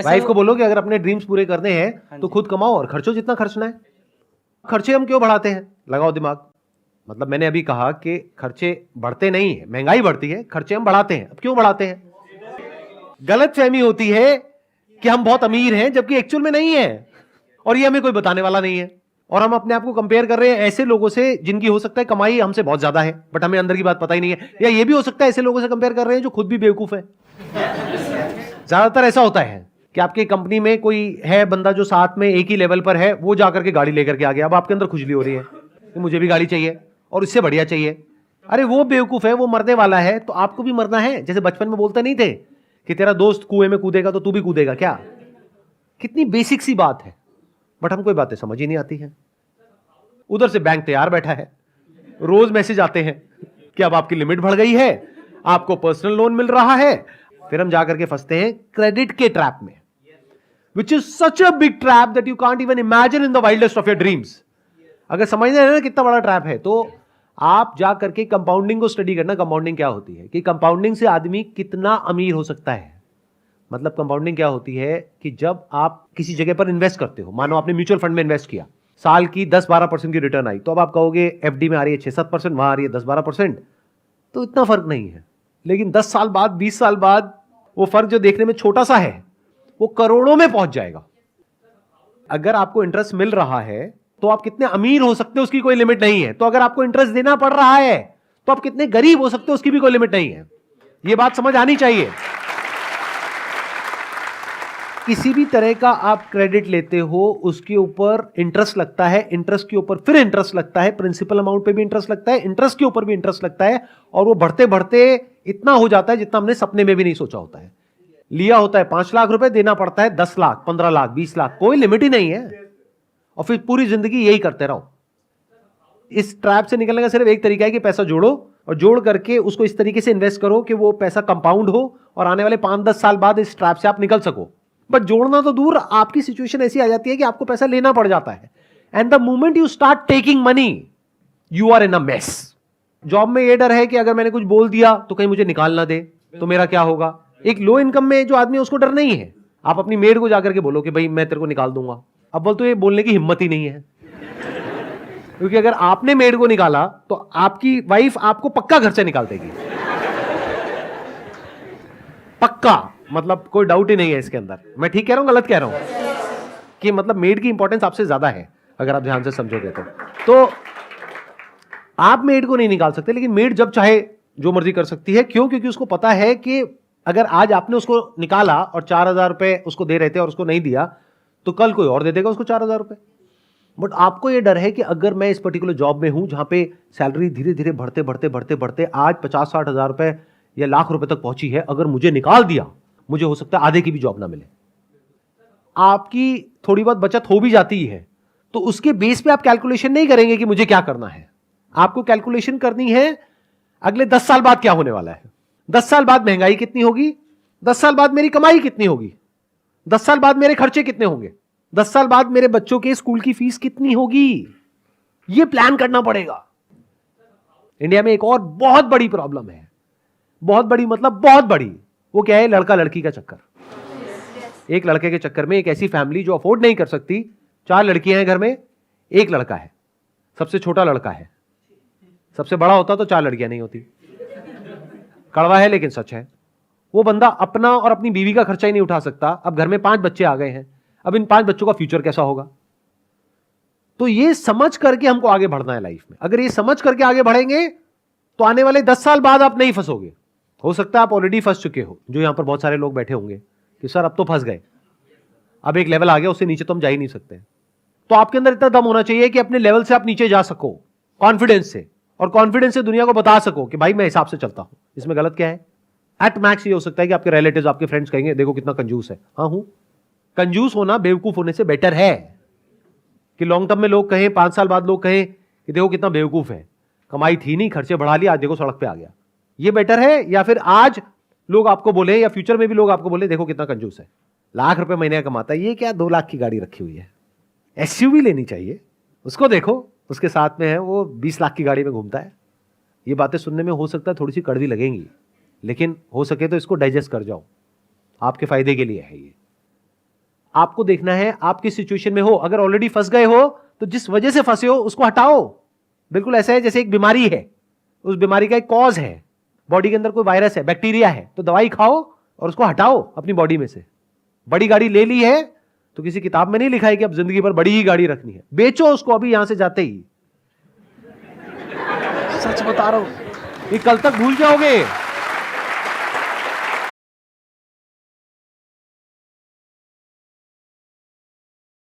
Wife को बोलो कि अगर अपने ड्रीम्स पूरे करने हैं तो खुद कमाओ और खर्चो जितना खर्चना है। खर्चे हम क्यों बढ़ाते हैं? लगाओ दिमाग। मतलब मैंने अभी कहा कि खर्चे बढ़ते नहीं है, महंगाई बढ़ती है, खर्चे हम बढ़ाते हैं। अब क्यों बढ़ाते हैं? गलत फहमी होती है कि हम बहुत अमीर हैं, जबकि एक्चुअल में नहीं है, और ये हमें कोई बताने वाला नहीं है। और हम अपने आप को कंपेयर कर रहे हैं ऐसे लोगों से जिनकी हो सकता है कमाई हमसे बहुत ज्यादा है, बट हमें अंदर की बात पता ही नहीं है। या ये भी हो सकता है ऐसे लोगों से कंपेयर कर रहे हैं जो खुद भी बेवकूफ है। ज्यादातर ऐसा होता है कि आपकी कंपनी में कोई है बंदा जो साथ में एक ही लेवल पर है, वो जाकर के गाड़ी लेकर के आ गया। अब आपके अंदर खुजली हो रही है कि मुझे भी गाड़ी चाहिए और इससे बढ़िया चाहिए। अरे वो बेवकूफ है, वो मरने वाला है, तो आपको भी मरना है। जैसे बचपन में बोलते नहीं थे कि तेरा दोस्त कुएं में कूदेगा तो तू भी कूदेगा क्या? कितनी बेसिक सी बात है, बट हमको ये बातें समझ ही नहीं आती हैं। उधर से बैंक तैयार बैठा है, रोज मैसेज आते हैं कि अब आपकी लिमिट बढ़ गई है, आपको पर्सनल लोन मिल रहा है। फिर हम जाकर के फंसते हैं क्रेडिट के ट्रैप में, which is such a big trap that you can't even imagine in the wildest of your dreams. अगर समझ रहे हैं ना कितना बड़ा ट्रैप है, तो आप जा करके कंपाउंडिंग को स्टडी करना। कंपाउंडिंग क्या होती है कि कंपाउंडिंग से आदमी कितना अमीर हो सकता है। मतलब कंपाउंडिंग क्या होती है कि जब आप किसी जगह पर इन्वेस्ट करते हो, मानो आपने म्यूचुअल फंड में इन्वेस्ट किया, साल की 10-12% की रिटर्न आई, तो अब आप कहोगे एफडी में आ रही है 6-7%, वहां आ रही है 10-12%, तो इतना फर्क नहीं है। लेकिन 10 साल बाद, 20 साल बाद वो फर्क जो देखने में छोटा सा है, वो करोड़ों में पहुंच जाएगा। अगर आपको इंटरेस्ट मिल रहा है तो आप कितने अमीर हो सकते हो उसकी कोई लिमिट नहीं है। तो अगर आपको इंटरेस्ट देना पड़ रहा है तो आप कितने गरीब हो सकते हो उसकी भी कोई लिमिट नहीं है। यह बात समझ आनी चाहिए। किसी भी तरह का आप क्रेडिट लेते हो, उसके ऊपर इंटरेस्ट लगता है, इंटरेस्ट के ऊपर फिर इंटरेस्ट लगता है, प्रिंसिपल अमाउंट पे भी इंटरेस्ट लगता है, इंटरेस्ट के ऊपर भी इंटरेस्ट लगता है, और वो बढ़ते बढ़ते इतना हो जाता है जितना हमने सपने में भी नहीं सोचा होता है। लिया होता है 5 लाख रुपए, देना पड़ता है 10 लाख, 15 लाख, 20 लाख, कोई लिमिट ही नहीं है, और फिर पूरी जिंदगी यही करते रहो। इस ट्रैप से निकलने का सिर्फ एक तरीका है कि पैसा जोड़ो, और जोड़ करके उसको इस तरीके से इन्वेस्ट करो कि वो पैसा कंपाउंड हो और आने वाले 5-10 साल बाद इस ट्रैप से आप निकल सको। बट जोड़ना तो दूर, आपकी सिचुएशन ऐसी आ जाती है कि आपको पैसा लेना पड़ जाता है, and the moment you start taking money you are in a mess. Job में ये डर है कि अगर मैंने कुछ बोल दिया तो कहीं मुझे निकाल ना दे, तो मेरा क्या होगा। एक लो इनकम में जो आदमी है उसको डर नहीं है। आप अपनी मेड को जाकर के बोलो कि भाई मैं तेरे को निकाल दूंगा, अब बोल तो ये बोलने की हिम्मत ही नहीं है, क्योंकि अगर आपने मेड को निकाला तो आपकी वाइफ आपको पक्का घर से निकाल देगी, पक्का। मतलब कोई डाउट ही नहीं है इसके अंदर। मैं ठीक कह रहा हूं, गलत कह रहा हूं? कि मतलब मेड की इंपॉर्टेंस आपसे ज्यादा है अगर आप ध्यान से समझोगे तो आप मेड को नहीं निकाल सकते, लेकिन मेड जब चाहे जो मर्जी कर सकती है। क्यों? क्योंकि उसको पता है कि अगर आज आपने उसको निकाला और 4,000 रुपए उसको दे रहे थे और उसको नहीं दिया, तो कल कोई और दे देगा उसको 4,000 रुपए। बट आपको यह डर है कि अगर मैं इस पर्टिकुलर जॉब में हूं जहां पे सैलरी धीरे धीरे बढ़ते बढ़ते बढ़ते बढ़ते आज 50-60 हजार रुपए या लाख रुपए तक पहुंची है, अगर मुझे निकाल दिया, मुझे हो सकता है आधे की भी जॉब ना मिले। आपकी थोड़ी बहुत बचत हो भी जाती है, तो उसके बेस पे आप कैलकुलेशन नहीं करेंगे कि मुझे क्या करना है। आपको कैलकुलेशन करनी है अगले 10 साल बाद क्या होने वाला है, 10 साल बाद महंगाई कितनी होगी, 10 साल बाद मेरी कमाई कितनी होगी, 10 साल बाद मेरे खर्चे कितने होंगे, 10 साल बाद मेरे बच्चों के स्कूल की फीस कितनी होगी। यह प्लान करना पड़ेगा। इंडिया में एक और बहुत बड़ी प्रॉब्लम है, बहुत बड़ी मतलब बहुत बड़ी। वो क्या है? लड़का लड़की का चक्कर। एक लड़के के चक्कर में एक ऐसी फैमिली जो अफोर्ड नहीं कर सकती, 4 लड़कियां हैं घर में, एक लड़का है, सबसे छोटा लड़का है। सबसे बड़ा होता तो 4 लड़कियां नहीं होती। कड़वा है लेकिन सच है। वो बंदा अपना और अपनी बीवी का खर्चा ही नहीं उठा सकता। अब घर में 5 बच्चे आ गए हैं, अब इन 5 बच्चों का फ्यूचर कैसा होगा। तो ये समझ करके हमको आगे बढ़ना है लाइफ में। अगर ये समझ करके आगे बढ़ेंगे तो आने वाले 10 साल बाद आप नहीं फंसोगे। हो सकता है आप ऑलरेडी फंस चुके हो, जो यहां पर बहुत सारे लोग बैठे होंगे कि सर अब तो फंस गए, अब एक लेवल आ गया, उससे नीचे तो हम जा ही नहीं सकते। तो आपके अंदर इतना दम होना चाहिए कि अपने लेवल से आप नीचे जा सको कॉन्फिडेंस से, और कॉन्फिडेंस से दुनिया को बता सको कि भाई मैं हिसाब से चलता हूं, इसमें गलत क्या है। एट मैक्स ये हो सकता है कि आपके रिलेटिव्स, आपके फ्रेंड्स कहेंगे देखो कितना कंजूस है। हाँ हूं। कंजूस होना बेवकूफ होने से बेटर है कि लॉन्ग टर्म में लोग कहें, 5 साल बाद लोग कहें कि देखो कितना बेवकूफ है, कमाई थी नहीं, खर्चे बढ़ा लिया, आज देखो सड़क पे आ गया। ये बेटर है, या फिर आज लोग आपको बोले या फ्यूचर में भी लोग आपको बोले देखो कितना कंजूस है, लाख रुपए महीने कमाता है, ये क्या 2 लाख की गाड़ी रखी हुई है, एसयूवी लेनी चाहिए, उसको देखो उसके साथ में है वो 20 लाख की गाड़ी में घूमता है। ये बातें सुनने में हो सकता है थोड़ी सी कड़वी लगेंगी, लेकिन हो सके तो इसको डाइजेस्ट कर जाओ, आपके फायदे के लिए है ये। आपको देखना है आप किस सिचुएशन में हो। अगर ऑलरेडी फंस गए हो तो जिस वजह से फंसे हो उसको हटाओ। बिल्कुल ऐसा है जैसे एक बीमारी है, उस बीमारी का एक कॉज है, बॉडी के अंदर कोई वायरस है, बैक्टीरिया है, तो दवाई खाओ और उसको हटाओ अपनी बॉडी में से। बड़ी गाड़ी ले ली है तो किसी किताब में नहीं लिखा है कि अब जिंदगी भर बड़ी ही गाड़ी रखनी है, बेचो उसको अभी यहां से जाते ही। सच बता रहा हूं, ये कल तक भूल जाओगे।